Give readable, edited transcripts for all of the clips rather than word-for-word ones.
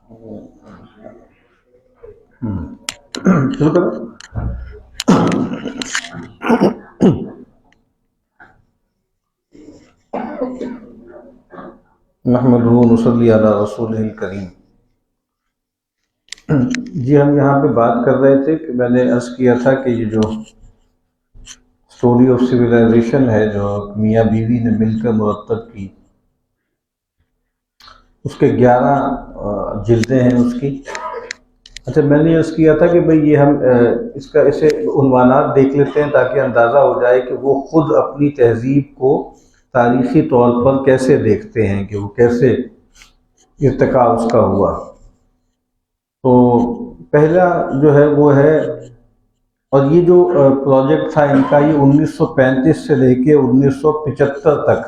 شروع کرو۔ نحمدہ و نصلی علی رسولہ الکریم۔ جی ہم یہاں پہ بات کر رہے تھے کہ میں نے عرض کیا تھا کہ یہ جو اسٹوری آف سویلائزیشن ہے جو میاں بیوی نے مل کر مرتب کی، اس کے 11 جلدیں ہیں اس کی۔ اچھا میں نے عرض کیا تھا کہ بھئی یہ ہم اسے عنوانات دیکھ لیتے ہیں تاکہ اندازہ ہو جائے کہ وہ خود اپنی تہذیب کو تاریخی طور پر کیسے دیکھتے ہیں، کہ وہ کیسے ارتقاء اس کا ہوا۔ تو پہلا جو ہے وہ ہے، اور یہ جو پروجیکٹ تھا ان کا، یہ 1935 سے لے کے 1975 تک،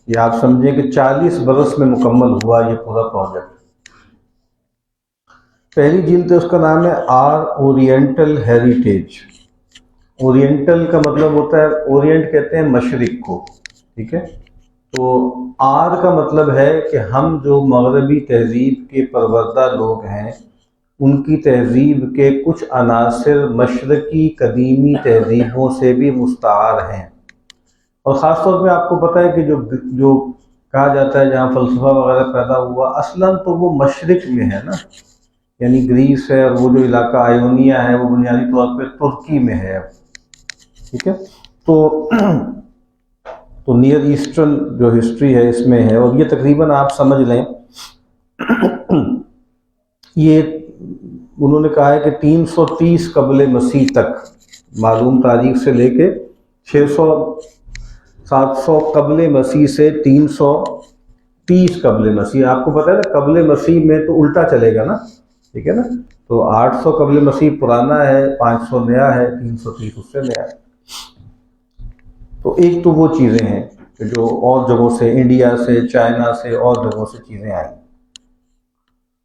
یہ آپ سمجھیں کہ 40 برس میں مکمل ہوا یہ پورا پروجیکٹ۔ پہلی جلد اس کا نام ہے آر اورینٹل ہیریٹیج۔ اورینٹل کا مطلب ہوتا ہے، اورینٹ کہتے ہیں مشرق کو، ٹھیک ہے؟ تو آر کا مطلب ہے کہ ہم جو مغربی تہذیب کے پروردہ لوگ ہیں، ان کی تہذیب کے کچھ عناصر مشرقی قدیمی تہذیبوں سے بھی مستعار ہیں۔ اور خاص طور پہ آپ کو پتہ ہے کہ جو کہا جاتا ہے جہاں فلسفہ وغیرہ پیدا ہوا، اصلاً تو وہ مشرق میں ہے نا، یعنی گریس ہے، اور وہ جو علاقہ آئیونیا ہے وہ بنیادی طور پہ ترکی میں ہے، ٹھیک ہے؟ تو نیئر ایسٹرن جو ہسٹری ہے اس میں ہے، اور یہ تقریباً آپ سمجھ لیں یہ انہوں نے کہا ہے کہ 330 قبل مسیح تک، معلوم تاریخ سے لے کے 700 قبل مسیح سے 330 قبل مسیح۔ آپ کو پتہ ہے نا قبل مسیح میں تو الٹا چلے گا نا، ٹھیک ہے نا؟ تو 800 قبل مسیح پرانا ہے، 500 نیا ہے، 330 اس سے نیا ہے۔ تو ایک تو وہ چیزیں ہیں کہ جو اور جگہوں سے، انڈیا سے، چائنا سے، اور جگہوں سے چیزیں آئیں۔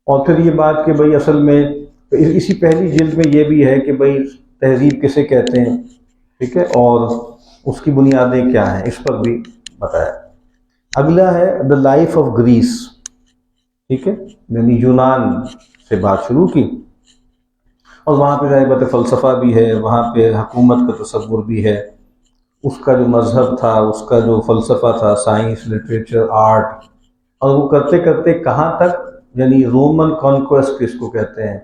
اور پھر یہ بات کہ بھئی اصل میں اسی پہلی جلد میں یہ بھی ہے کہ بھئی تہذیب کسے کہتے ہیں، ٹھیک ہے، اور اس کی بنیادیں کیا ہیں، اس پر بھی بتایا۔ اگلا ہے دا لائف آف گریس، ٹھیک ہے، یعنی یونان سے بات شروع کی، اور وہاں پہ ظاہر بات فلسفہ بھی ہے، وہاں پہ حکومت کا تصور بھی ہے، اس کا جو مذہب تھا، اس کا جو فلسفہ تھا، سائنس، لٹریچر، آرٹ، اور وہ کرتے کرتے کہاں تک، یعنی رومن کانکویسٹ اس کو کہتے ہیں،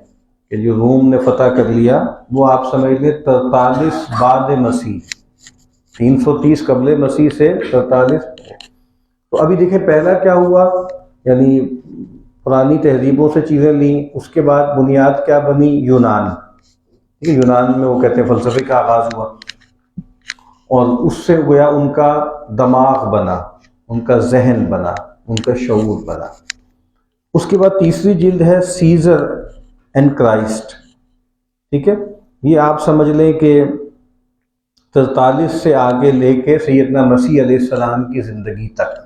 کہ جو روم نے فتح کر لیا، وہ آپ سمجھ لیں 43 بعد مسیح، 330 قبل مسیح سے 43۔ تو ابھی دیکھیں پہلا کیا ہوا، یعنی پرانی تہذیبوں سے چیزیں لیں، اس کے بعد بنیاد کیا بنی، یونان، ٹھیک ہے؟ یونان میں وہ کہتے ہیں فلسفے کا آغاز ہوا، اور اس سے گویا ان کا دماغ بنا، ان کا ذہن بنا، ان کا شعور بنا۔ اس کے بعد تیسری جلد ہے سیزر اینڈ کرائسٹ، ٹھیک ہے؟ یہ آپ سمجھ لیں کہ 43 سے آگے لے کے سیدنا مسیح علیہ السلام کی زندگی تک،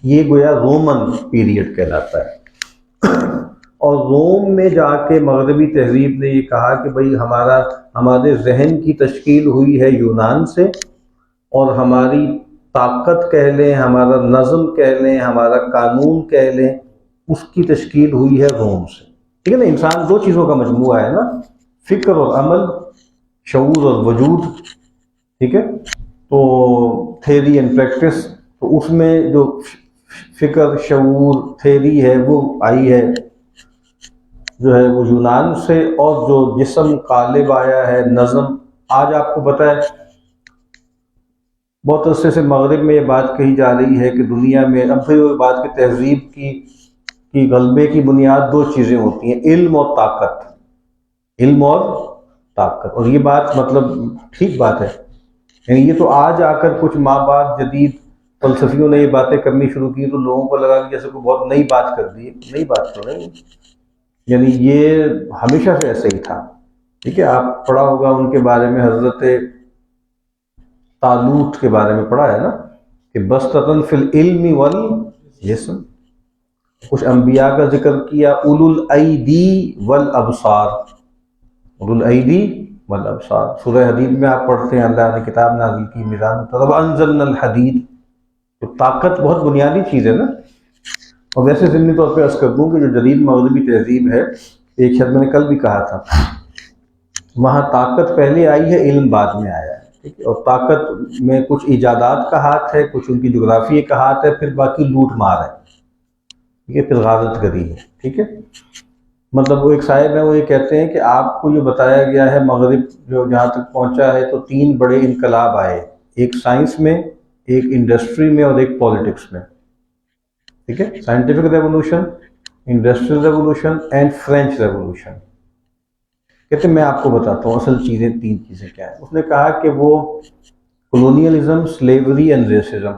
یہ گویا رومن پیریڈ کہلاتا ہے۔ اور روم میں جا کے مغربی تہذیب نے یہ کہا کہ بھئی ہمارے ذہن کی تشکیل ہوئی ہے یونان سے، اور ہماری طاقت کہہ لیں، ہمارا نظم کہہ لیں، ہمارا قانون کہہ لیں، اس کی تشکیل ہوئی ہے روم سے، ٹھیک ہے نا؟ انسان دو چیزوں کا مجموعہ ہے نا، فکر اور عمل، شعور اور وجود، ٹھیک ہے؟ تو تھیری اینڈ پریکٹس، تو اس میں جو فکر، شعور، تھیری ہے وہ آئی ہے جو ہے وہ یونان سے، اور جو جسم قالب آیا ہے، نظم۔ آج آپ کو پتہ ہے بہت عرصے سے مغرب میں یہ بات کہی جا رہی ہے کہ دنیا میں اب بھی وہ بات کہ تہذیب کی غلبے کی بنیاد دو چیزیں ہوتی ہیں، علم اور طاقت، علم اور طاقت۔ اور یہ بات مطلب ٹھیک بات ہے، یعنی یہ تو آج آ کر کچھ ماہ بعد جدید فلسفیوں نے یہ باتیں کرنی شروع کی تو لوگوں کو لگا کہ جیسے کوئی بہت نئی بات کر دی، نئی بات تو نہیں، یعنی یہ ہمیشہ سے ایسے ہی تھا، ٹھیک ہے؟ آپ پڑھا ہوگا ان کے بارے میں، حضرت طالوت کے بارے میں پڑھا ہے نا، کہ بسطۃ فی العلم والجسم۔ کچھ انبیاء کا ذکر کیا، اولو الایدی والابصار، اولو الایدی والابصار۔ سورہ حدید میں آپ پڑھتے ہیں اللہ نے کتاب نازل کی، میزان، وانزلنا الحدید، تو طاقت بہت بنیادی چیز ہے نا۔ اور ویسے ضمنی طور پہ عرض کر دوں کہ جو جدید مغربی تہذیب ہے، ایک شاید میں نے کل بھی کہا تھا، وہاں طاقت پہلے آئی ہے، علم بعد میں آیا ہے، ٹھیک ہے، اور طاقت میں کچھ ایجادات کا ہاتھ ہے، کچھ ان کی جغرافیے کا ہاتھ ہے، پھر باقی لوٹ مار ہے، ٹھیک ہے، پھر غارت گری ہے، ٹھیک ہے۔ مطلب وہ ایک صاحب ہیں، وہ یہ کہتے ہیں کہ آپ کو جو بتایا گیا ہے مغرب جو جہاں تک پہنچا ہے، تو 3 بڑے انقلاب آئے، ایک سائنس میں، ایک انڈسٹری میں، اور ایک پالیٹکس میں، ٹھیک ہے، scientific revolution, industrial revolution and French revolution. کہتے ہیں میں آپ کو بتاتا ہوں اصل چیزیں، 3 چیزیں کیا ہیں۔ اس نے کہا کہ وہ کولونیلزم، سلیوری اینڈ ریسزم،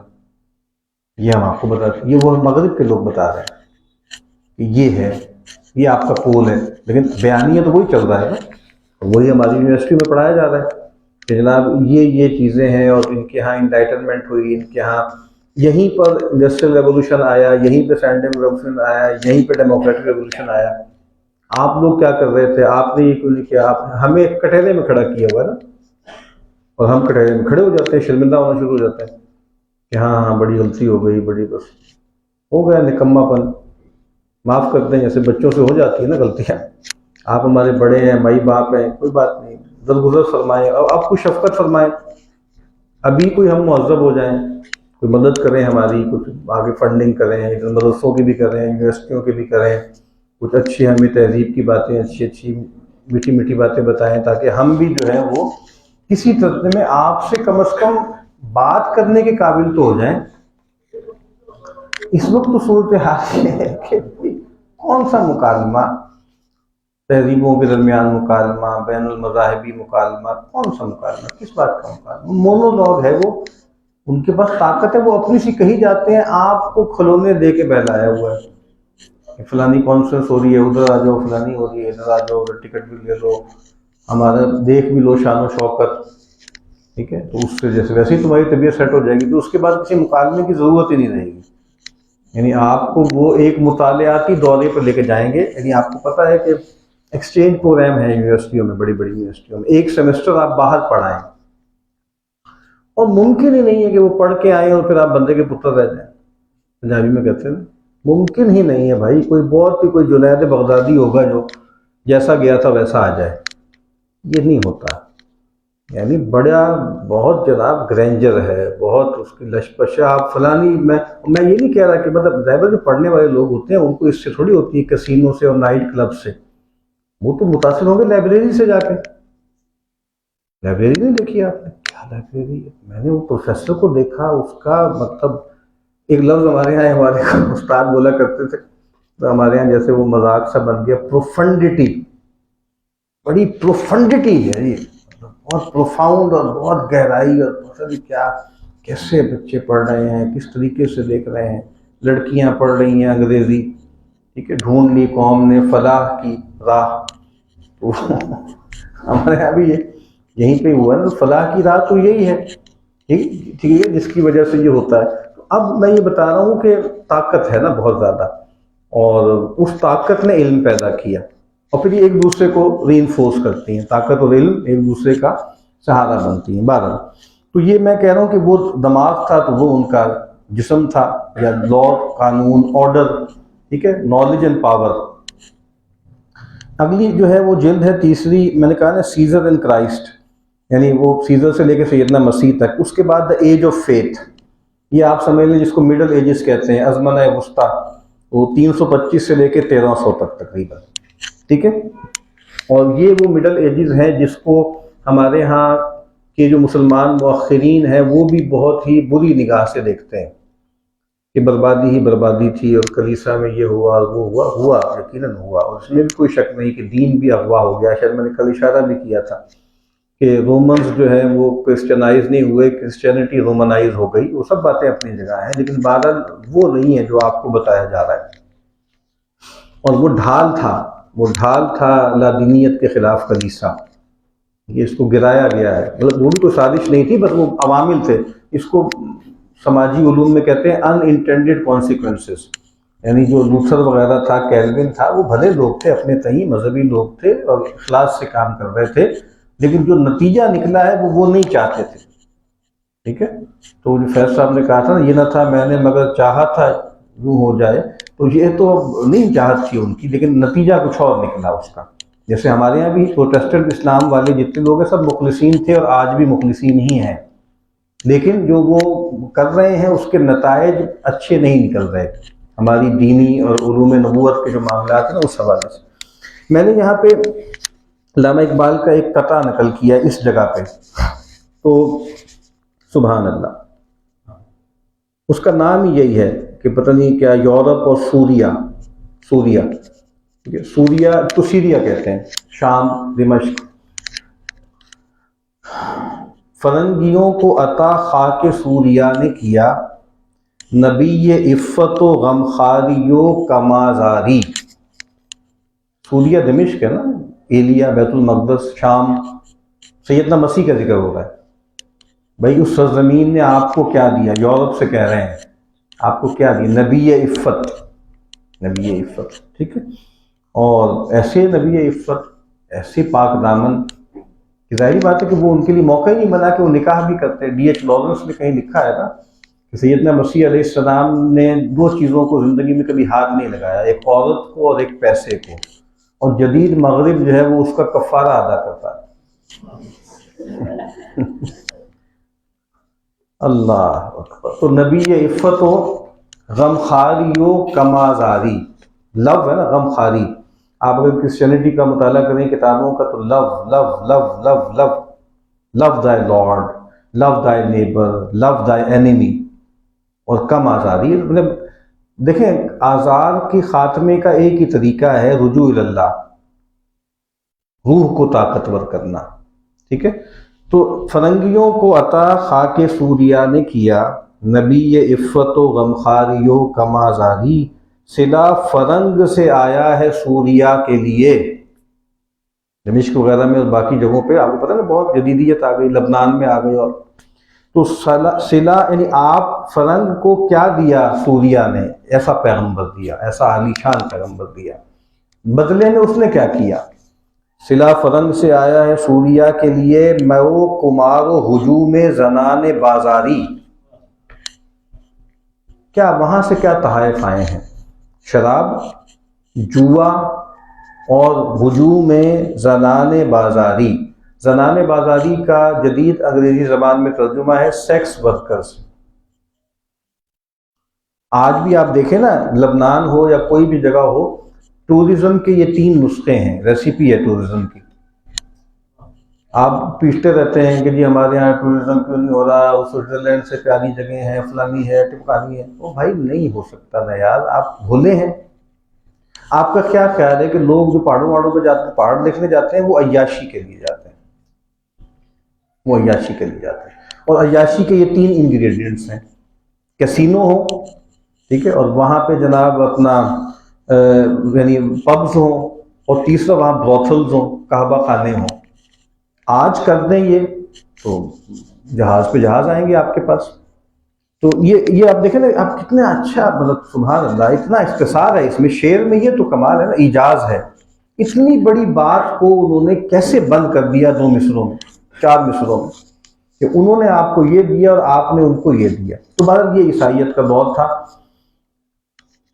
یہ ہم آپ کو بتاتے ہیں، یہ وہ مغرب کے لوگ بتا رہے ہیں کہ یہ ہے، یہ آپ کا پول ہے، لیکن بیانیہ تو وہی چل رہا ہے نا، وہی ہماری یونیورسٹی میں پڑھایا جا رہا ہے کہ جناب یہ چیزیں ہیں، اور ان کے ہاں انلائٹنمنٹ ہوئی، ان کے ہاں یہیں پر انڈسٹریل ریولوشن آیا، یہیں پہ سائنٹیفک ریولوشن آیا، یہیں پہ ڈیموکریٹک ریولوشن آیا۔ آپ لوگ کیا کر رہے تھے؟ آپ نے یہ کیوں نہیں کیا؟ آپ نے ہمیں کٹہرے میں کھڑا کیا ہوا ہے نا، اور ہم کٹہرے میں کھڑے ہو جاتے ہیں، شرمندہ ہونا شروع ہو جاتے ہیں کہ ہاں بڑی غلطی ہو گئی، بڑی بس ہو گیا نکما پن، معاف کرتے ہیں، جیسے بچوں سے ہو جاتی ہے نا غلطیاں، آپ ہمارے بڑے ہیں، مائی باپ ہیں، کوئی بات نہیں، درگزر فرمائیں، اور آپ کو شفقت فرمائیں، ابھی کوئی ہم مہذب ہو جائیں، کوئی مدد کریں ہماری، کچھ آگے فنڈنگ کریں، مدرسوں کی بھی کریں، یونیورسٹیوں کی بھی کریں، کچھ اچھی ہمیں تہذیب کی باتیں، اچھی میٹھی میٹھی باتیں بتائیں، تاکہ ہم بھی جو ہے وہ کسی طرح میں آپ سے کم از کم بات کرنے کے قابل تو ہو جائیں۔ اس وقت تو صورتحال یہ ہے کہ کون سا مکالمہ، تہذیبوں کے درمیان مکالمہ، بین المذاہبی مکالمہ، کون سا مکالمہ، کس بات کا مکالمہ؟ مونولوگ ہے وہ، ان کے پاس طاقت ہے، وہ اپنی سی کہی جاتے ہیں، آپ کو کھلونے دے کے بہلایا ہوا ہے، فلانی کانفرنس ہو رہی ہے، ادھر آ جاؤ، فلانی ہو رہی ہے، ادھر آ جاؤ، ٹکٹ بھی لے لو، ہمارا دیکھ بھی لو شان و شوکت، ٹھیک ہے، تو اس سے جیسے ویسے ہی تمہاری طبیعت سیٹ ہو جائے گی، تو اس کے بعد کسی مکالمے کی ضرورت ہی نہیں رہے گی، یعنی آپ کو وہ ایک مطالعاتی دورے پر لے کے جائیں گے۔ یعنی آپ کو پتہ ہے کہ ایکسچینج پروگرام ہے یونیورسٹیوں میں، بڑی بڑی یونیورسٹیوں میں، ایک سیمسٹر آپ باہر پڑھائیں، اور ممکن ہی نہیں ہے کہ وہ پڑھ کے آئیں اور پھر آپ بندے کے پتر رہ جائیں، پنجابی میں کہتے ہیں نا، ممکن ہی نہیں ہے بھائی، کوئی بہت ہی کوئی جنید بغدادی ہوگا جو جیسا گیا تھا ویسا آ جائے، یہ نہیں ہوتا، یعنی بڑا بہت جناب گرینجر ہے، بہت اس کی لشپشہ، آپ فلانی، میں یہ نہیں کہہ رہا کہ مطلب ظاہر جو پڑھنے والے لوگ ہوتے ہیں ان کو اس سے تھوڑی ہوتی ہے کسینوں سے اور نائٹ کلب سے، وہ تو متاثر ہوں گے لائبریری سے جا کے۔ لائبریری نہیں دیکھی آپ نے؟ کیا لائبریری ہے؟ میں نے وہ پروفیسر کو دیکھا، اس کا مطلب ایک لفظ ہمارے یہاں ہمارے استاد بولا کرتے تھے، تو ہمارے یہاں جیسے وہ مذاق سا بن گیا، پروفنڈٹی، بڑی پروفنڈٹی ہے یہ، بہت پروفاؤنڈ اور بہت گہرائی، اور پتہ نہیں کیا، کیسے بچے پڑھ رہے ہیں، کس طریقے سے دیکھ رہے ہیں، لڑکیاں پڑھ رہی ہیں انگریزی، ٹھیک ہے، ڈھونڈ لی قوم نے فلاح کی راہ، تو ہمارے یہاں بھی یہیں پہ ہوا نا، فلاح کی راہ تو یہی ہے، ٹھیک ہے، جس کی وجہ سے یہ ہوتا ہے۔ تو اب میں یہ بتا رہا ہوں کہ طاقت ہے نا بہت زیادہ، اور اس طاقت نے علم پیدا کیا، اور پھر یہ ایک دوسرے کو ری انفورس کرتی ہیں، طاقت اور علم ایک دوسرے کا سہارا بنتی ہیں۔ بہرحال تو یہ میں کہہ رہا ہوں کہ وہ دماغ تھا تو وہ ان کا جسم تھا، یا لا، قانون، آرڈر، ٹھیک ہے، نالج اینڈ پاور۔ اگلی جو ہے وہ جلد ہے تیسری، میں نے کہا نا، سیزر اینڈ کرائسٹ، یعنی وہ سیزر سے لے کے سیدنا مسیح تک، اس کے بعد دا ایج آف فیتھ، یہ آپ سمجھ لیں جس کو مڈل ایجز کہتے ہیں، ازمنہ وسطیٰ، وہ 325 سے لے کے 1300 تک تقریباً، ٹھیک ہے، اور یہ وہ مڈل ایجز ہیں جس کو ہمارے ہاں کے جو مسلمان مؤخرین ہیں وہ بھی بہت ہی بری نگاہ سے دیکھتے ہیں کہ بربادی ہی بربادی تھی، اور کلیسا میں یہ ہوا، وہ ہوا یقیناً ہوا، اور اس میں بھی کوئی شک نہیں کہ دین بھی اغوا ہو گیا۔ شاید میں نے کل اشارہ بھی کیا تھا کہ رومنز جو ہیں وہ کرسچنائز نہیں ہوئے، کرسچینٹی رومنائز ہو گئی، وہ سب باتیں اپنی جگہ ہیں، لیکن بہرحال وہ نہیں ہے جو آپ کو بتایا جا رہا ہے، اور وہ ڈھال تھا لادینیت کے خلاف کلیسا، یہ اس کو گرایا گیا ہے، مطلب وہ بھی کوئی سازش نہیں تھی، بس وہ عوامل تھے، اس کو سماجی علوم میں کہتے ہیں ان انٹینڈیڈ کانسیکوینسز، یعنی جو لوتھر وغیرہ تھا، کیلوین تھا، وہ بھلے لوگ تھے، اپنے تئیں مذہبی لوگ تھے اور اخلاص سے کام کر رہے تھے، لیکن جو نتیجہ نکلا ہے وہ نہیں چاہتے تھے، ٹھیک ہے۔ تو جو فیض صاحب نے کہا تھا نا، یہ نہ تھا میں نے مگر چاہا تھا یوں ہو جائے، تو یہ تو نہیں چاہت تھی ان کی، لیکن نتیجہ کچھ اور نکلا اس کا. جیسے ہمارے یہاں بھی پروٹیسٹنٹ اسلام والے جتنے لوگ ہیں سب مخلصین تھے اور آج بھی مخلصین ہی ہیں، لیکن جو وہ کر رہے ہیں اس کے نتائج اچھے نہیں نکل رہے ہماری دینی اور علوم نبوت کے جو معاملات ہیں نا اس حوالے سے. میں نے یہاں پہ علامہ اقبال کا ایک قطعہ نقل کیا اس جگہ پہ، تو سبحان اللہ، اس کا نام ہی یہی ہے کہ پتہ نہیں کیا، یورپ اور سوریا، سوریا تو سیریا کہتے ہیں، شام، دمشق. فرنگیوں کو عطا خاک سوریا نے کیا، نبی عفت و غمخاری و کمازاری. سوریا دمشق ہے نا، ایلیا، بیت المقدس، شام. سیدنا مسیح کا ذکر ہو رہا ہے. بھائی اس سرزمین نے آپ کو کیا دیا؟ یورپ سے کہہ رہے ہیں آپ کو کیا دیا؟ نبی عفت، نبی عفت، ٹھیک ہے. اور ایسے نبی عفت، ایسے پاک دامن کہ ظاہری بات ہے کہ وہ ان کے لیے موقع ہی نہیں بنا کہ وہ نکاح بھی کرتے. ڈی ایچ لارنس نے کہیں لکھا ہے نا کہ سیدنا مسیح علیہ السلام نے دو چیزوں کو زندگی میں کبھی ہاتھ نہیں لگایا، ایک عورت کو اور ایک پیسے کو، اور جدید مغرب جو ہے وہ اس کا کفارہ ادا کرتا ہے. اللہ اکبر. تو نبی عفت و غمخاری و کمازاری، لو ہے نا غمخاری. آپ اگر کرسچینٹی کا مطالعہ کریں کتابوں کا تو لو لو لو لو لو لو دائی لارڈ، لو دائی نیبر، لو دائی اینیمی. اور کم آزاری، مطلب دیکھیں آزار کے خاتمے کا ایک ہی طریقہ ہے، رجوع اللہ، روح کو طاقتور کرنا. ٹھیک ہے. تو فرنگیوں کو عطا خاک سوریا نے کیا، نبی عفت و غمخاری و کمازاری. صلہ فرنگ سے آیا ہے سوریا کے لیے. دمشق وغیرہ میں اور باقی جگہوں پہ آپ کو پتہ نا بہت جدیدیت آ گئی، لبنان میں آ گئی. اور تو صلہ یعنی آپ فرنگ کو کیا دیا؟ سوریا نے ایسا پیغمبر دیا، ایسا عالی شان پیغمبر دیا. بدلے میں اس نے کیا کیا؟ صلہ فرنگ سے آیا ہے سوریا کے لیے، مئو کمار و ہجوم زنان بازاری. کیا وہاں سے کیا تحائف آئے ہیں؟ شراب، جوا اور ہجوم زنان بازاری. زنان بازاری کا جدید انگریزی زبان میں ترجمہ ہے سیکس ورکرز. آج بھی آپ دیکھیں نا، لبنان ہو یا کوئی بھی جگہ ہو، ٹورزم کے یہ 3 نسخے ہیں، ریسیپی ہے ٹورزم کی. آپ پیچھتے رہتے ہیں کہ جی ہمارے یہاں ٹورزم کیوں نہیں ہو رہا، سوئٹزرلینڈ سے پیاری جگہیں ہیں، فلانی ہے، ٹمکانی ہے. وہ بھائی نہیں ہو سکتا نا یار، آپ بھولے ہیں. آپ کا کیا خیال ہے کہ لوگ جو پہاڑوں پہ جاتے ہیں، پہاڑ دیکھنے جاتے ہیں، وہ عیاشی کے لیے جاتے ہیں، وہ عیاشی کے لیے جاتے ہیں. اور عیاشی کے یہ 3 انگریڈینٹس ہیں، کیسینو ہو، ٹھیک ہے، اور وہاں پہ جناب اپنا یعنی پبز ہوں، اور تیسرا وہاں بروتھلز ہوں، کعبہ خانے ہوں. آج کر دیں یہ تو جہاز پہ جہاز آئیں گے آپ کے پاس. تو یہ آپ دیکھیں نا، آپ کتنا اچھا، مطلب سبحان اللہ، اتنا اختصار ہے اس میں. شعر میں یہ تو کمال ہے نا، ایجاز ہے. اتنی بڑی بات کو انہوں نے کیسے بند کر دیا 2 مصروں میں، 4 مصروں میں، کہ انہوں نے آپ کو یہ دیا اور آپ نے ان کو یہ دیا. تو بہرحال یہ عیسائیت کا دور تھا.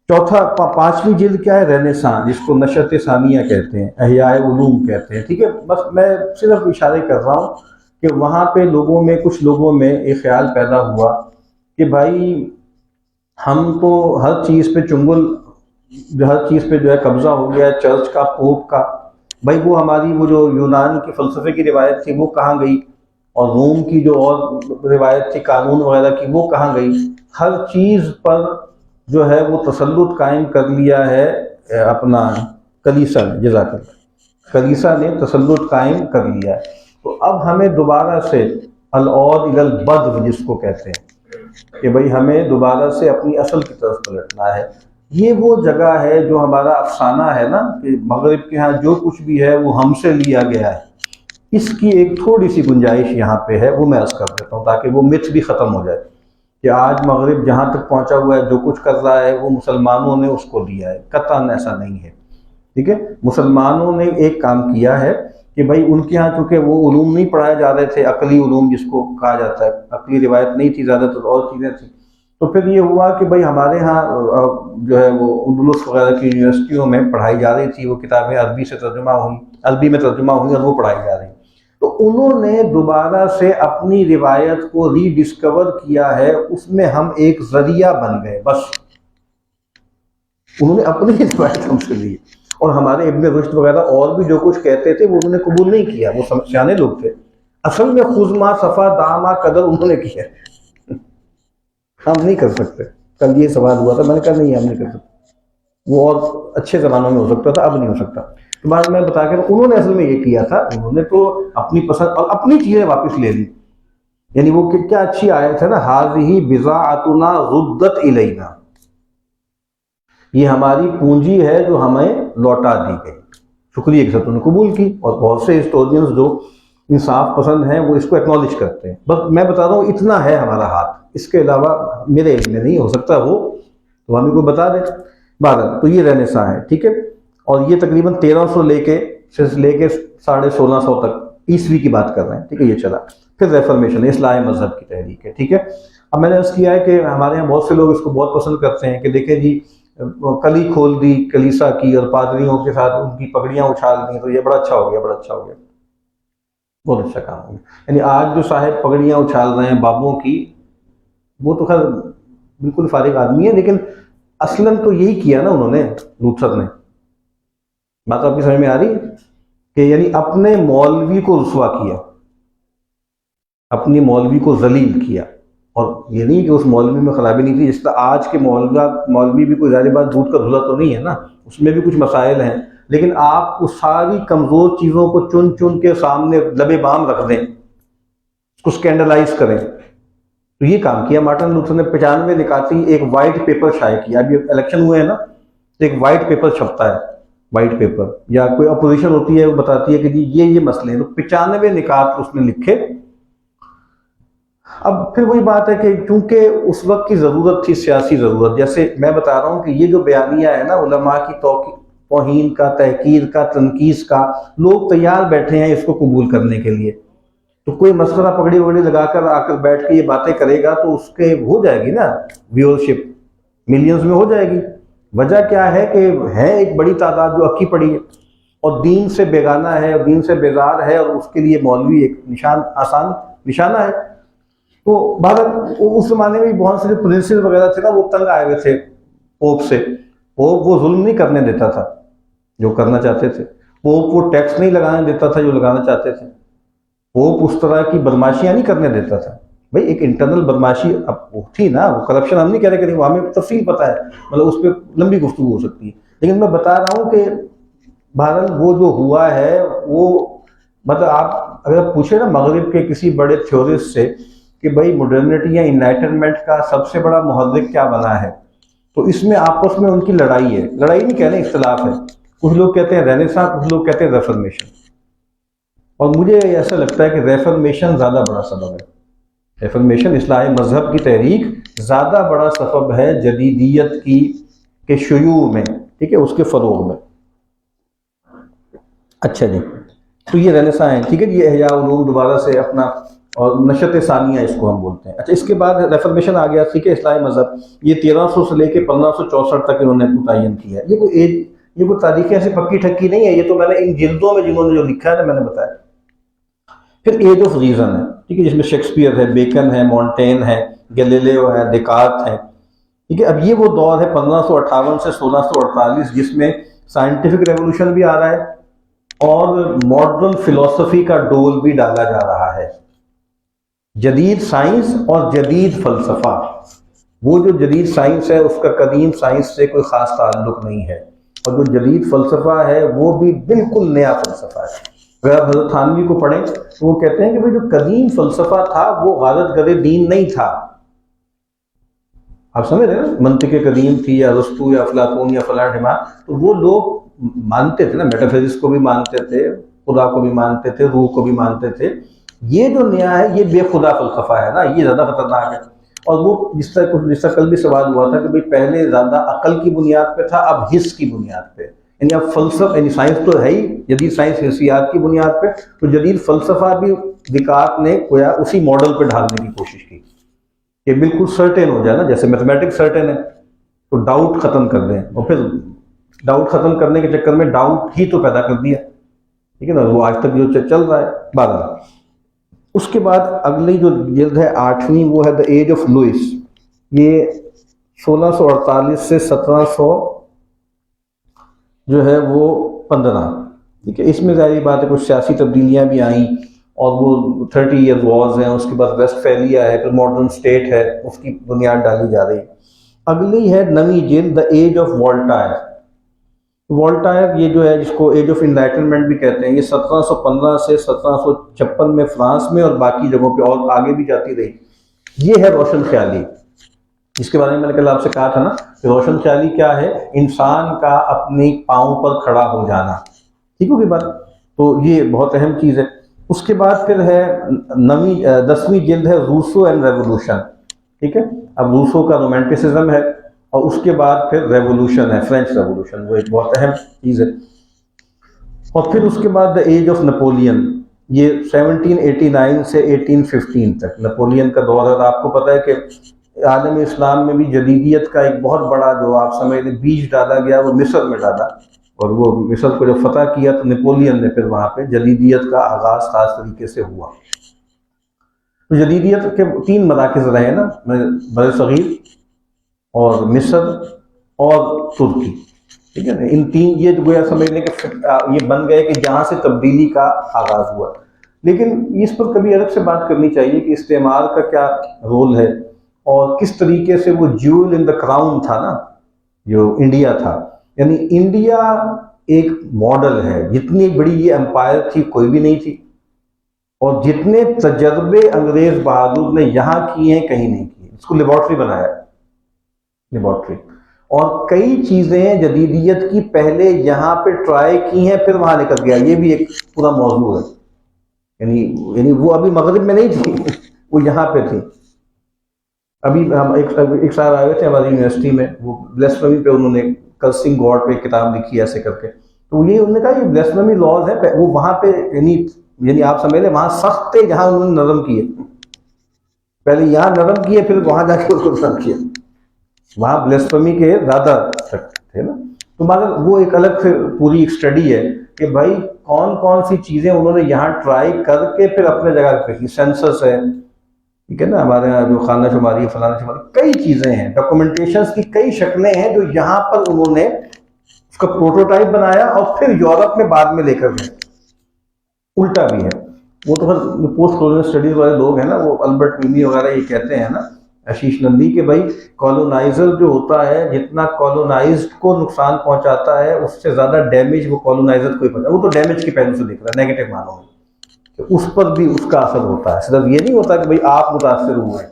چوتھا 5ویں جلد کیا ہے؟ رینیسانس، جس کو نشأت ثانیہ کہتے ہیں، احیاء علوم کہتے ہیں. ٹھیک ہے. بس میں صرف اشارے کر رہا ہوں کہ وہاں پہ لوگوں میں، کچھ لوگوں میں ایک خیال پیدا ہوا کہ بھائی ہم تو ہر چیز پہ چنگل، ہر چیز پہ جو ہے قبضہ ہو گیا، چرچ کا، پوپ کا. بھائی وہ ہماری وہ جو یونان کی فلسفے کی روایت تھی وہ کہاں گئی؟ اور روم کی جو اور روایت تھی قانون وغیرہ کی وہ کہاں گئی؟ ہر چیز پر جو ہے وہ تسلط قائم کر لیا ہے اپنا کلیسا نے. جزاک اللہ، کلیسا نے تسلط قائم کر لیا ہے. تو اب ہمیں دوبارہ سے العود الی البدو جس کو کہتے ہیں کہ بھئی ہمیں دوبارہ سے اپنی اصل کی طرف پلٹنا ہے. یہ وہ جگہ ہے جو ہمارا افسانہ ہے نا کہ مغرب کے ہاں جو کچھ بھی ہے وہ ہم سے لیا گیا ہے. اس کی ایک تھوڑی سی گنجائش یہاں پہ ہے، وہ میں عرض کر دیتا ہوں تاکہ وہ متھ بھی ختم ہو جائے کہ آج مغرب جہاں تک پہنچا ہوا ہے، جو کچھ کر رہا ہے وہ مسلمانوں نے اس کو دیا ہے. قطعاً ایسا نہیں ہے. ٹھیک ہے. مسلمانوں نے ایک کام کیا ہے کہ بھائی ان کے ہاں چونکہ وہ علوم نہیں پڑھائے جا رہے تھے، عقلی علوم جس کو کہا جاتا ہے، عقلی روایت نہیں تھی، زیادہ تر اور چیزیں تھیں. تو پھر یہ ہوا کہ بھائی ہمارے ہاں جو ہے وہ اندلس وغیرہ کی یونیورسٹیوں میں پڑھائی جا رہی تھی، وہ کتابیں عربی سے ترجمہ ہوئی، عربی میں ترجمہ ہوئی اور وہ پڑھائی جا رہی. تو انہوں نے دوبارہ سے اپنی روایت کو ری ڈسکور کیا ہے، اس میں ہم ایک ذریعہ بن گئے بس. انہوں نے اپنی روایت ہم سے لی، اور ہمارے ابن رشد وغیرہ اور بھی جو کچھ کہتے تھے وہ انہوں نے قبول نہیں کیا، وہ سیانے لوگ تھے. اصل میں خزما صفا داما قدر انہوں نے کیا، ہم نہیں کر سکتے. کل یہ سوال ہوا تھا، میں نے کہا نہیں ہم نہیں کر سکتے، وہ اور اچھے زمانوں میں ہو سکتا تھا، اب نہیں ہو سکتا. تو بعد میں بتا کے انہوں نے اصل میں یہ کیا تھا، انہوں نے تو اپنی پسند اور اپنی چیزیں واپس لے لی. یعنی وہ کیا اچھی آیت ہے نا، ہذہ بضاعتنا ردت الینا، یہ ہماری پونجی ہے جو ہمیں لوٹا دی گئی. شکریہ کے ساتھ انہوں نے قبول کی، اور بہت سے ہسٹورینز جو انصاف پسند ہیں وہ اس کو ایکنالج کرتے ہیں. بس میں بتا رہا ہوں اتنا ہے ہمارا ہاتھ، اس کے علاوہ میرے علم میں نہیں، ہو سکتا وہ تو ہمیں کو بتا دیں. بہرحال تو یہ رنیساں ہے، ٹھیک ہے. اور یہ تقریباً 1300 لے کے 1650 تک عیسوی کی بات کر رہے ہیں، ٹھیک ہے. یہ چلا. پھر ریفارمیشن، اصلاح مذہب کی تحریک ہے، ٹھیک ہے. اب میں نے عرض کیا ہے کہ ہمارے یہاں بہت سے لوگ اس کو بہت پسند کرتے ہیں کہ دیکھیں جی کلی کھول دی کلیسا کی، اور پادریوں کے ساتھ ان کی پگڑیاں اچھال دی، تو یہ بڑا اچھا ہو گیا، بڑا اچھا ہو گیا، بہت اچھا کام ہو گیا. یعنی آج جو صاحب پگڑیاں اچھال رہے ہیں بابوں کی، وہ تو خیر بالکل فارغ آدمی ہے، لیکن اصلاً تو یہی کیا نا انہوں نے، لوتھر نے. بات آپ کی سمجھ میں آ رہی ہے کہ یعنی اپنے مولوی کو رسوا کیا، اپنی مولوی کو ذلیل کیا. اور یہ نہیں کہ اس مولوی میں خرابی نہیں تھی، جس طرح آج کے مولوی بھی کوئی ظاہر بات دودھ کا دھلا تو نہیں ہے نا، اس میں بھی کچھ مسائل ہیں، لیکن آپ اس ساری کمزور چیزوں کو چن چن کے سامنے لبے بام رکھ دیں، اس کو سکینڈلائز کریں. تو یہ کام کیا مارٹن لوتھر نے. 95 نکاتی ایک وائٹ پیپر شائع کیا. اب یہ الیکشن ہوئے ہیں نا، تو ایک وائٹ پیپر چھپتا ہے، وائٹ پیپر، یا کوئی اپوزیشن ہوتی ہے وہ بتاتی ہے کہ جی یہ مسئلے ہیں، تو 95 نکات اس نے لکھے. اب پھر وہی بات ہے کہ چونکہ اس وقت کی ضرورت تھی، سیاسی ضرورت، جیسے میں بتا رہا ہوں کہ یہ جو بیانیہ ہے نا علماء کی توہین کا، تحقیر کا، تنقیص کا، لوگ تیار بیٹھے ہیں اس کو قبول کرنے کے لیے. تو کوئی مسئلہ پگڑی وگڑی لگا کر آ کر بیٹھ کے یہ باتیں کرے گا تو اس کے ہو جائے گی نا ویورشپ، ملینز میں ہو جائے گی. وجہ کیا ہے کہ ہے ایک بڑی تعداد جو اکی پڑی ہے اور دین سے بیگانہ ہے اور دین سے بیزار ہے، اور اس کے لیے مولوی ایک آسان نشانہ ہے. تو بھارت اس زمانے میں بہت سے پرنسز وغیرہ تھے نا، وہ تنگ آئے ہوئے تھے پوپ سے. پوپ وہ ظلم نہیں کرنے دیتا تھا جو کرنا چاہتے تھے، پوپ وہ ٹیکس نہیں لگانے دیتا تھا جو لگانا چاہتے تھے، پوپ اس طرح کی بدماشیاں نہیں کرنے دیتا تھا. بھائی ایک انٹرنل بدماشی اب وہ تھی نا، وہ کرپشن ہم نہیں کہہ رہے کہ نہیں، وہ ہمیں تفصیل پتہ ہے، مطلب اس پہ لمبی گفتگو ہو سکتی ہے. لیکن میں بتا رہا ہوں کہ بہرحال وہ جو ہوا ہے وہ مطلب آپ اگر پوچھیں نا مغرب کے کسی بڑے تھیورسٹ سے کہ بھائی ماڈرنٹی یا انلائٹنمنٹ کا سب سے بڑا محرک کیا بنا ہے، تو اس میں آپس میں ان کی لڑائی ہے. لڑائی نہیں کہہ رہے، اختلاف ہے. کچھ لوگ کہتے ہیں رینیساں، کچھ لوگ کہتے ہیں ریفارمیشن. اور مجھے ایسا لگتا ہے کہ ریفارمیشن زیادہ بڑا سبب ہے. ریفارمیشن، اصلاح مذہب کی تحریک زیادہ بڑا سبب ہے جدیدیت کی کے شیوع میں، ٹھیک ہے، اس کے فروغ میں. اچھا جی، تو یہ رینیساں ہیں، ٹھیک ہے. یہ احیاء علوم دوبارہ سے اپنا، اور نشت ثانیہ اس کو ہم بولتے ہیں. اچھا اس کے بعد ریفارمیشن آ گیا، ٹھیک ہے. اصلاح مذہب یہ 1300 سے لے کے 1564 تک انہوں نے متعین کیا. یہ کوئی تاریخ ایسے پکی ٹھکی نہیں ہے، یہ تو میں نے ان جلدوں میں جنہوں نے جو لکھا ہے نا میں نے بتایا. پھر ایج آف ریزن ہے، ٹھیک ہے، جس میں شیکسپیئر ہے، بیکن ہے، مونٹین ہے، گیلیلیو ہے، دیکارت ہے، ٹھیک ہے. اب یہ وہ دور ہے 1558 سے 1648 جس میں سائنٹیفک ریولوشن بھی آ رہا ہے اور ماڈرن فلسفی کا ڈول بھی ڈالا جا رہا ہے. جدید سائنس اور جدید فلسفہ، وہ جو جدید سائنس ہے اس کا قدیم سائنس سے کوئی خاص تعلق نہیں ہے، اور جو جدید فلسفہ ہے وہ بھی بالکل نیا فلسفہ ہے. اگر آپ حضرت تھانوی کو پڑھیں تو وہ کہتے ہیں کہ جو قدیم فلسفہ تھا وہ غارت گر دین نہیں تھا. آپ سمجھ رہے ہیں، منطق قدیم تھی یا ارسطو یا افلاطون یا فلاں ڈھماں، تو وہ لوگ مانتے تھے نا، میٹافزکس کو بھی مانتے تھے، خدا کو بھی مانتے تھے، روح کو بھی مانتے تھے. یہ جو نیا ہے یہ بے خدا فلسفہ ہے نا، یہ زیادہ خطرناک ہے. اور وہ جس طرح کل بھی سوال ہوا تھا کہ بھئی پہلے زیادہ عقل کی بنیاد پہ تھا، اب حس کی بنیاد پہ. یعنی اب فلسفہ، یعنی سائنس تو ہے ہی، جدید سائنس حسیات کی بنیاد پہ، تو جدید فلسفہ بھی دیکارت نے گویا اسی ماڈل پہ ڈھالنے کی کوشش کی. کہ بالکل سرٹن ہو جائے نا، جیسے میتھمیٹکس سرٹن ہے تو ڈاؤٹ ختم کر دیں، اور پھر ڈاؤٹ ختم کرنے کے چکر میں ڈاؤٹ ہی تو پیدا کر دیا، ٹھیک ہے نا، وہ آج تک جو چل رہا ہے 12۔ اس کے بعد اگلی جو جلد ہے 8ویں، وہ ہے دا ایج آف لوئس، یہ 1648 سے 1700 جو ہے وہ 15، ٹھیک ہے۔ اس میں ظاہری بات ہے کچھ سیاسی تبدیلیاں بھی آئیں، اور وہ 30 ایئر وارز ہیں، اس کے بعد ویسٹ فیلیا ہے، پھر ماڈرن اسٹیٹ ہے، اس کی بنیاد ڈالی جا رہی ہے۔ اگلی ہے نویں جلد دا ایج آف والٹائر۔ والٹائر یہ جو ہے جس کو ایج آف انلائٹنمنٹ بھی کہتے ہیں، یہ 1715 سے 1756 میں فرانس میں اور باقی جگہوں پہ اور آگے بھی جاتی رہی۔ یہ ہے روشن خیالی، جس کے بارے میں نے کل آپ سے کہا تھا نا کہ روشن خیالی کیا ہے، انسان کا اپنی پاؤں پر کھڑا ہو جانا، ٹھیک ہوگی بات، تو یہ بہت اہم چیز ہے۔ اس کے بعد پھر ہے 10ویں جلد ہے روسو اینڈ ریولوشن، ٹھیک ہے۔ اب روسو کا رومانٹسزم ہے، اور اس کے بعد پھر ریولوشن ہے، فرینچ ریولوشن، وہ ایک بہت اہم چیز ہے۔ اور پھر اس کے بعد دا ایج آف نپولین، یہ 1789 سے 1815 تک نپولین کا دور ہے۔ اور آپ کو پتہ ہے کہ عالم اسلام میں بھی جدیدیت کا ایک بہت بڑا جو آپ سمجھ لیں بیج ڈالا گیا، وہ مصر میں ڈالا، اور وہ مصر کو جب فتح کیا تو نپولین نے پھر وہاں پہ جدیدیت کا آغاز خاص طریقے سے ہوا۔ تو جدیدیت کے 3 مراکز رہے ہیں نا، بر صغیر اور مصر اور ترکی، ٹھیک ہے نا، ان 3 یہ گویا سمجھ لیں کہ یہ بن گئے کہ جہاں سے تبدیلی کا آغاز ہوا۔ لیکن اس پر کبھی الگ سے بات کرنی چاہیے کہ استعمار کا کیا رول ہے، اور کس طریقے سے وہ جیول ان دا کراؤن تھا نا جو انڈیا تھا، یعنی انڈیا ایک ماڈل ہے، جتنی بڑی یہ امپائر تھی کوئی بھی نہیں تھی، اور جتنے تجربے انگریز بہادر نے یہاں کیے ہیں کہیں نہیں کیے، اس کو لیبارٹری بنایا، لیبارٹری، اور کئی چیزیں جدیدیت کی پہلے یہاں پہ ٹرائی کی ہیں پھر وہاں نکل گیا، یہ بھی ایک پورا موضوع ہے، یعنی وہ ابھی مغرب میں نہیں تھی، وہ یہاں پہ تھی۔ ابھی ہم ایک سال آئے ہوئے تھے ہماری یونیورسٹی میں، وہ بلیسفیمی پہ انہوں نے کرسنگ گاڈ پہ ایک کتاب لکھی ہے ایسے کر کے، تو یہ انہوں نے کہا یہ بلیسفیمی لاز ہے، وہ وہاں پہ یعنی آپ سمجھ لیں وہاں سخت تھے، جہاں انہوں نے نرم کیے، پہلے یہاں نرم کیے پھر وہاں جا کے اس کو نرم کیا، وہاں بلیسفیمی کے زیادہ سخت تھے نا۔ تو مگر وہ ایک الگ سے پوری ایک اسٹڈی ہے کہ بھائی کون کون سی چیزیں انہوں نے یہاں ٹرائی کر کے پھر اپنے جگہ پہ کی، سینسس ہے، ٹھیک ہے نا، ہمارے یہاں جو خانہ شماری فلانا شماری کئی چیزیں ہیں، ڈاکومنٹیشنز کی کئی شکلیں ہیں جو یہاں پر انہوں نے اس کا پروٹوٹائپ بنایا اور پھر یورپ میں بعد میں لے کر گئے۔ الٹا بھی ہے، وہ تو پوسٹ کولونیل اسٹڈیز والے لوگ ہیں نا، وہ البرٹ میمی وغیرہ یہ کہتے ہیں نا، آشیش نندی، کہ بھائی کالونائزر جو ہوتا ہے جتنا کالونائزڈ کو نقصان پہنچاتا ہے اس سے زیادہ ڈیمیج وہ کالونائزر کو ہی پہنچاتا ہے، وہ تو ڈیمیج کے پہلو سے دیکھ رہا ہے، نیگیٹو معنوں میں، اس پر بھی اس کا اثر ہوتا ہے، صرف یہ نہیں ہوتا کہ بھئی آپ متاثر ہوئے،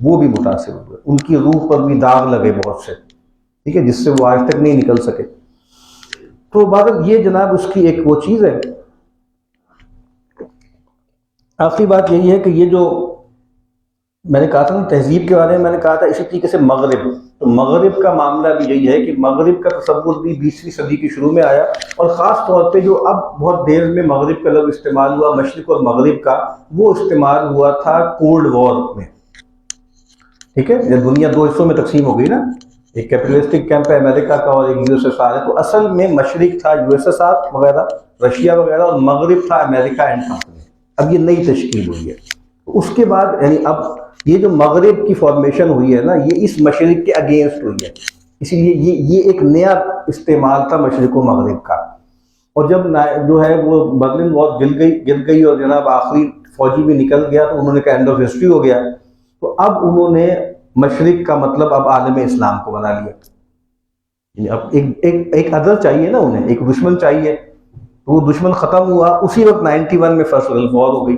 وہ بھی متاثر ہوئے، ان کی روح پر بھی داغ لگے بہت سے، ٹھیک ہے، جس سے وہ آج تک نہیں نکل سکے۔ تو بہرحال یہ جناب اس کی ایک وہ چیز ہے۔ آخری بات یہی ہے کہ یہ جو میں نے کہا تھا نا تہذیب کے بارے میں، میں نے کہا تھا اسی طریقے سے مغرب، تو مغرب کا معاملہ بھی یہی ہے کہ مغرب کا تصور بھی 20ویں صدی کی شروع میں آیا، اور خاص طور پہ جو اب بہت دیر میں مغرب کا لفظ استعمال ہوا، مشرق اور مغرب کا، وہ استعمال ہوا تھا کولڈ وار میں، ٹھیک ہے، جب دنیا 2 حصوں میں تقسیم ہو گئی نا، ایک کیپٹلسٹک کیمپ ہے امریکہ کا اور ایک USSR ہے، تو اصل میں مشرق تھا USSR وغیرہ، رشیا وغیرہ، اور مغرب تھا امریکہ اینڈ کمپنی۔ اب یہ نئی تشکیل ہوئی ہے، اس کے بعد یعنی اب یہ جو مغرب کی فارمیشن ہوئی ہے نا، یہ اس مشرق کے اگینسٹ ہوئی ہے، اسی لیے یہ ایک نیا استعمال تھا مشرق و مغرب کا۔ اور جب جو ہے وہ برلن وال گر گئی اور جناب آخری فوجی بھی نکل گیا، تو انہوں نے کہا اینڈ آف ہسٹری ہو گیا، تو اب انہوں نے مشرق کا مطلب اب عالم اسلام کو بنا لیا، اب ایک ادر چاہیے نا انہیں، ایک دشمن چاہیے، تو وہ دشمن ختم ہوا اسی وقت 91 میں فرسٹ ورلڈ وار ہو گئی،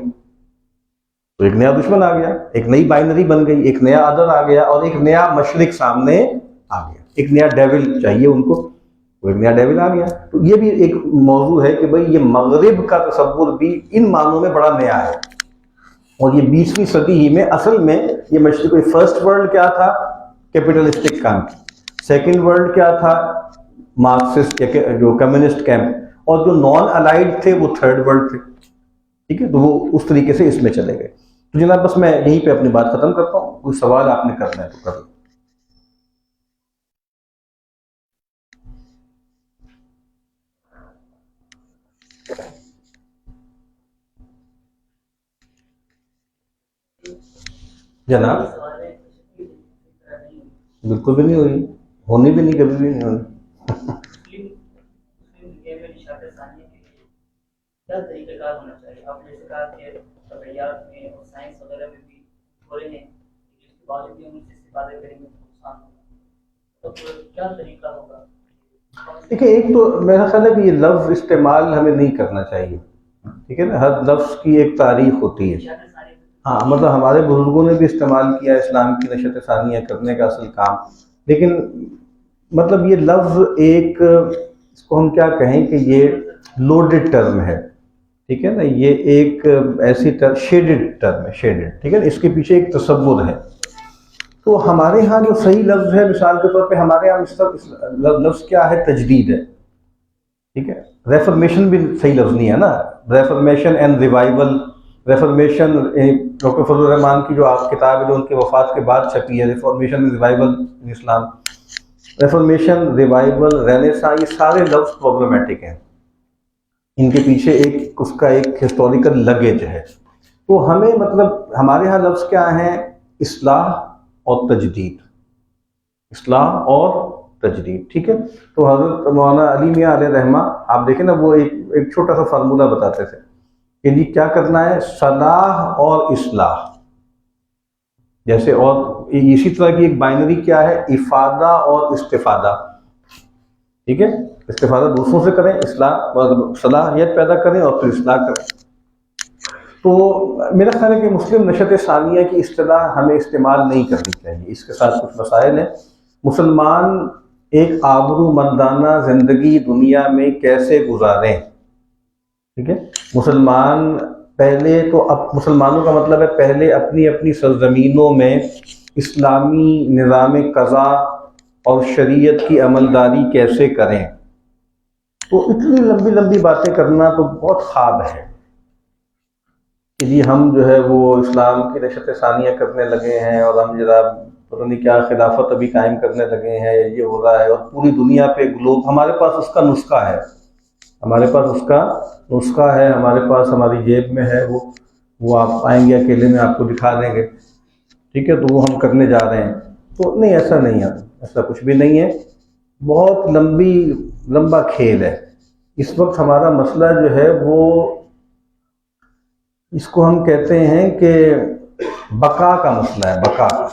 تو ایک نیا دشمن آ گیا، ایک نئی بائنری بن گئی، ایک نیا ادر آ گیا، اور ایک نیا مشرق سامنے آ گیا، ایک نیا ڈیول چاہیے ان کو، تو ایک نیا ڈیول آ گیا۔ تو یہ بھی ایک موضوع ہے کہ بھئی یہ مغرب کا تصور بھی ان معنوں میں بڑا نیا ہے، اور یہ 20ویں صدی ہی میں اصل میں یہ مشرق، فرسٹ ورلڈ کیا تھا، کیپٹلسٹک کیمپ، سیکنڈ ورلڈ کیا تھا، مارکسسٹ جو کمیونسٹ کیمپ، اور جو نان الائیڈ تھے وہ تھرڈ ورلڈ تھے، ٹھیک ہے، تو وہ اس طریقے سے اس میں چلے گئے۔ تو جناب بس میں یہیں پہ اپنی بات ختم کرتا ہوں، کوئی سوال آپ نے کرنا ہے تو کر لیں۔ جناب بالکل بھی نہیں ہوئی، ہونی بھی نہیں، کبھی بھی نہیں ہونی۔ کیا طریقہ کار ہونا چاہیے؟ آپ نے جیسے کہا کہ طبیعیات میں اور سائنس وغیرہ میں بھی ہو رہے ہیں، جس کے بعد بھی ہم اس سے استفادہ کریں گے تو نقصان ہوگا، تو کیا طریقہ ہوگا؟ دیکھیں، ایک تو میرا خیال ہے کہ یہ لفظ استعمال ہمیں نہیں کرنا چاہیے، ٹھیک ہے نا، ہر لفظ کی ایک تاریخ ہوتی ہے۔ ہاں مطلب ہمارے بزرگوں نے بھی استعمال کیا اسلام کی نشت ثانیہ کرنے کا اصل کام، لیکن مطلب یہ لفظ ایک، اس کو ہم کیا کہیں کہ یہ لوڈڈ ٹرم ہے، ٹھیک ہے نا، یہ ایک ایسی شیڈڈ ٹرم ہے، شیڈڈ، ٹھیک ہے نا، اس کے پیچھے ایک تصور ہے۔ تو ہمارے ہاں جو صحیح لفظ ہے، مثال کے طور پہ ہمارے ہاں اس لفظ کیا ہے؟ تجدید ہے، ٹھیک ہے۔ ریفرمیشن بھی صحیح لفظ نہیں ہے نا، reformation and revival, reformation doctor فضل الرحمان کی جو آپ کتاب ہے جو ان کے وفات کے بعد چھپی ہے، ریفرمیشن ریوائول ان اسلام، ریفرمیشن، ریوائول، رینیساں، یہ سارے لفظ پرابلمٹک ہیں، ان کے پیچھے ایک اس کا ایک ہسٹوریکل لگیج ہے۔ تو ہمیں مطلب ہمارے ہاں لفظ کیا ہیں؟ اصلاح اور تجدید، اصلاح اور تجدید، ٹھیک ہے۔ تو حضرت مولانا علی میاں علیہ رحمہ، آپ دیکھیں نا، وہ ایک چھوٹا سا فارمولہ بتاتے تھے کہ جی کیا کرنا ہے؟ صلاح اور اصلاح، جیسے، اور اسی طرح کی ایک بائنری کیا ہے؟ افادہ اور استفادہ، ٹھیک ہے۔ استفادہ دوسروں سے کریں، اصلاح صلاحیت پیدا کریں اور پھر اصلاح کریں۔ تو میرا خیال ہے کہ مسلم نشت ثانیہ کی اصطلاح ہمیں استعمال نہیں کرنی چاہیے، اس کے ساتھ کچھ مسائل ہیں۔ مسلمان ایک آبرو مندانہ زندگی دنیا میں کیسے گزاریں، ٹھیک ہے۔ مسلمان پہلے تو، اب مسلمانوں کا مطلب ہے پہلے اپنی اپنی سرزمینوں میں اسلامی نظام قضا اور شریعت کی عملداری کیسے کریں۔ تو اتنی لمبی لمبی باتیں کرنا تو بہت خواب ہے کہ جی ہم جو ہے وہ اسلام کی نشت ثانیہ کرنے لگے ہیں اور ہم جناب پتہ نہیں کیا خلافت ابھی قائم کرنے لگے ہیں، یہ ہو رہا ہے، اور پوری دنیا پہ گلوب، ہمارے پاس اس کا نسخہ ہے، ہمارے پاس اس کا نسخہ ہے، ہمارے پاس ہماری جیب میں ہے، وہ آپ آئیں گے اکیلے میں آپ کو دکھا دیں گے، ٹھیک ہے، تو وہ ہم کرنے جا رہے ہیں۔ تو نہیں، ایسا نہیں ہے، ایسا کچھ بھی نہیں ہے، بہت لمبا کھیل ہے۔ اس وقت ہمارا مسئلہ جو ہے وہ، اس کو ہم کہتے ہیں کہ بقا کا مسئلہ ہے، بقا کا،